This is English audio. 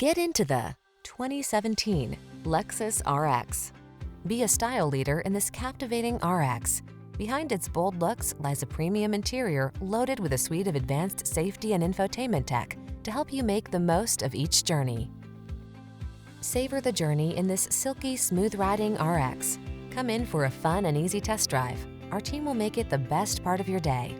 Get into the 2017 Lexus RX. Be a style leader in this captivating RX. Behind its bold looks lies a premium interior loaded with a suite of advanced safety and infotainment tech to help you make the most of each journey. Savor the journey in this silky, smooth-riding RX. Come in for a fun and easy test drive. Our team will make it the best part of your day.